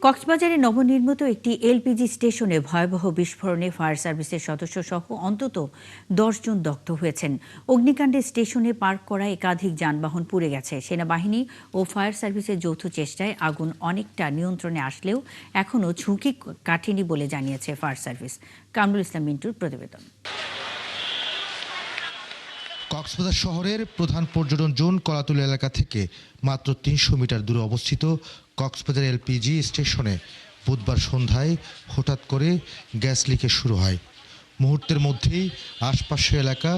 কক্সবাজারে নবনির্মিত একটি এলপিজি স্টেশনে ভয়াবহ বিস্ফোরণে ফায়ার সার্ভিসের সদস্য সহ অন্তত ১০ জন দগ্ধ হয়েছেন। অগ্নিকাণ্ডে স্টেশনে পার্ক করা একাধিক যানবাহন পুড়ে গেছে। সেনাবাহিনী ও ফায়ার সার্ভিসের যৌথ চেষ্টায় আগুন অনেকটা নিয়ন্ত্রণে আসলেও এখনও ঝুঁকি কাটেনি বলে জানিয়েছে ফায়ার সার্ভিস। কামরুল ইসলাম মিন্টুর প্রতিবেদন। কক্সবাজার শহরের প্রধান পর্যটন জোন কলাতুলি এলাকা থেকে মাত্র ৩০০ মিটার দূরে অবস্থিত কক্সবাজার এলপিজি স্টেশনে বুধবার সন্ধ্যায় হঠাৎ করে গ্যাস লিকেজ শুরু হয়। মুহূর্তের মধ্যেই আশপাশের এলাকা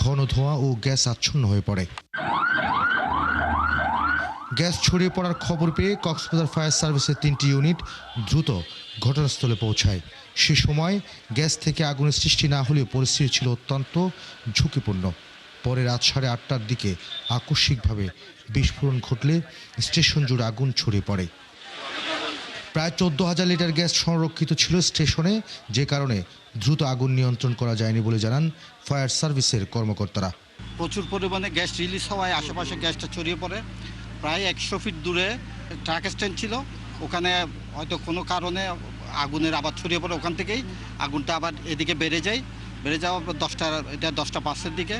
ঘন ধোঁয়া ও গ্যাস আচ্ছন্ন হয়ে পড়ে। গ্যাস ছড়িয়ে পড়ার খবর পেয়ে কক্সবাজার ফায়ার সার্ভিসের ৩টি ইউনিট দ্রুত ঘটনাস্থলে পৌঁছায়। সে সময় গ্যাস থেকে আগুনের সৃষ্টি না হলেও পরিস্থিতি ছিল অত্যন্ত ঝুঁকিপূর্ণ। পরে রাত 8:30টার দিকে আকস্মিকভাবে বিস্ফোরণ ঘটলে স্টেশন জুড়ে আগুন ছড়িয়ে পড়ে। প্রায় ১৪,০০০ লিটার গ্যাস সংরক্ষিত ছিল স্টেশনে, যে কারণে দ্রুত আগুন নিয়ন্ত্রণ করা যায়নি বলে জানান ফায়ার সার্ভিসের কর্মকর্তারা। প্রচুর পরিমাণে গ্যাস রিলিজ হওয়ায় আশেপাশে গ্যাসটা ছড়িয়ে পড়ে। প্রায় ১০০ ফিট দূরে ট্রাক স্ট্যান্ড ছিল, ওখানে হয়তো কোনো কারণে আগুনের আবার ছড়িয়ে পড়ে। ওখান থেকেই আগুনটা আবার এদিকে বেড়ে যাওয়ার পর 10টা 5-এর দিকে।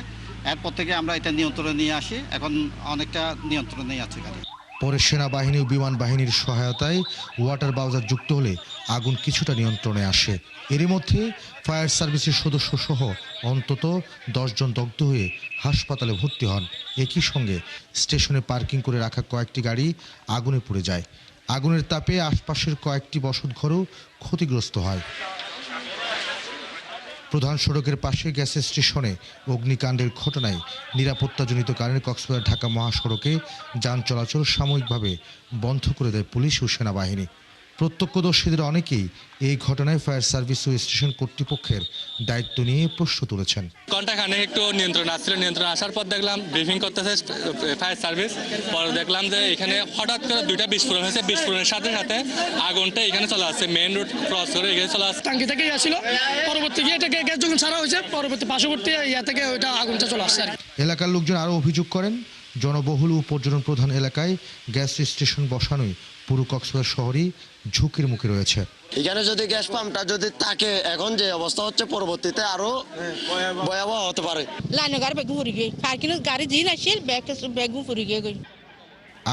এরপর থেকে আমরা এটা নিয়ন্ত্রণে নিয়ে আসি। এখন অনেকটা নিয়ন্ত্রণেই আছে গাড়ি। পরে সেনাবাহিনী ও বিমান বাহিনীর সহায়তায় ওয়াটার বাউজার যুক্ত হলে আগুন কিছুটা নিয়ন্ত্রণে আসে। এরই মধ্যে ফায়ার সার্ভিসের সদস্য সহ অন্তত ১০ জন দগ্ধ হয়ে হাসপাতালে ভর্তি হন। একই সঙ্গে স্টেশনে পার্কিং করে রাখা কয়েকটি গাড়ি আগুনে পুড়ে যায়। আগুনের তাপে আশপাশের কয়েকটি বসতঘরও ক্ষতিগ্রস্ত হয়। প্রধান সড়কের পাশে গ্যাস স্টেশনে অগ্নিকাণ্ডের ঘটনায় নিরাপত্তাজনিত কারণে কক্সবাজার ঢাকা মহাসড়কে যান চলাচল সাময়িকভাবে বন্ধ করে দেয় পুলিশ ও সেনাবাহিনী। প্রত্যক্ষদর্শীদের অনেকেই এই ঘটনায় ফায়ার সার্ভিস ও স্টেশন কর্তৃপক্ষের দায়িত্ব নিয়ে প্রশ্ন তুলেছেন। ঘণ্টাখানেক একটু নিয়ন্ত্রণ আসছিল, নিয়ন্ত্রণ আসার পর দেখলাম ব্রিফিং করতেছে ফায়ার সার্ভিস। পরে দেখলাম যে এখানে হঠাৎ করে 2টা বিস্ফোরণ হয়েছে। বিস্ফোরণের সাথে সাথে আগুনটা এখানে চলে আসছে, মেইন রোড ক্রস করে এখানে চলে আসছে। টাঙ্কি থেকে আসছিল, পরবর্তী এটাকে গ্যাস যখন ছাড়া হয়েছে, পরবর্তী পার্শ্ববর্তী ইয়া থেকে ওইটা আগুনটা চলে আসছে। এলাকার লোকজন আরও অভিযোগ করেন, জনবহুল ও পর্যটন প্রধান এলাকায় গ্যাস স্টেশন বসানোয় পুরো কক্সবাজার শহরই ঝুঁকির মুখে রয়েছে। এখানে যদি গ্যাস পাম্পটা যদি থাকে, এখন যে অবস্থা হচ্ছে, পরবর্তীতে আরো ভয়াবহ হতে পারে।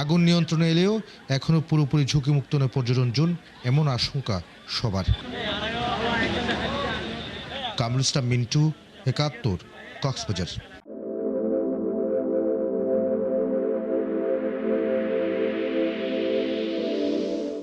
আগুন নিয়ন্ত্রণে এলেও এখনো পুরোপুরি ঝুঁকিমুক্ত নয় পর্যটন জোন, এমন আশঙ্কা সবার। কামরুল ইসলাম মিন্টু, ৭১, কক্সবাজার।